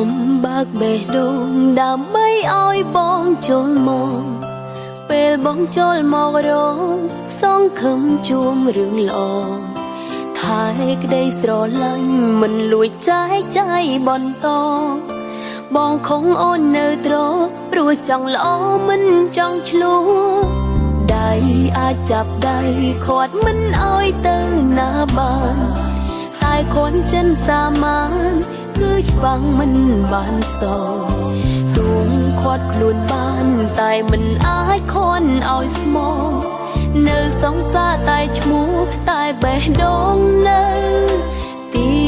សំបាក់បេះដូងដើម្បីឲ្យបងចូលមកពេលបងចូលមករងសងខឹមជួមរឿងល្អថែក្តីស្រឡាញ់មិនលួចចែកចាយបន្តបងคงអូននៅត្រព្រោះចង់ល្អមិនចង់ឆ្លោះដៃអាចចាប់ដៃខាត់មិនឲ្យទៅណាបានតែคนចិនសាមានគឺច្បាំងមិនបានសទួងខាត់ខ្លួនបានតែមិនអាចខន់ឲ្យស្មោនៅសង្សារតែឈ្មោះតែបេះដូងនៅទី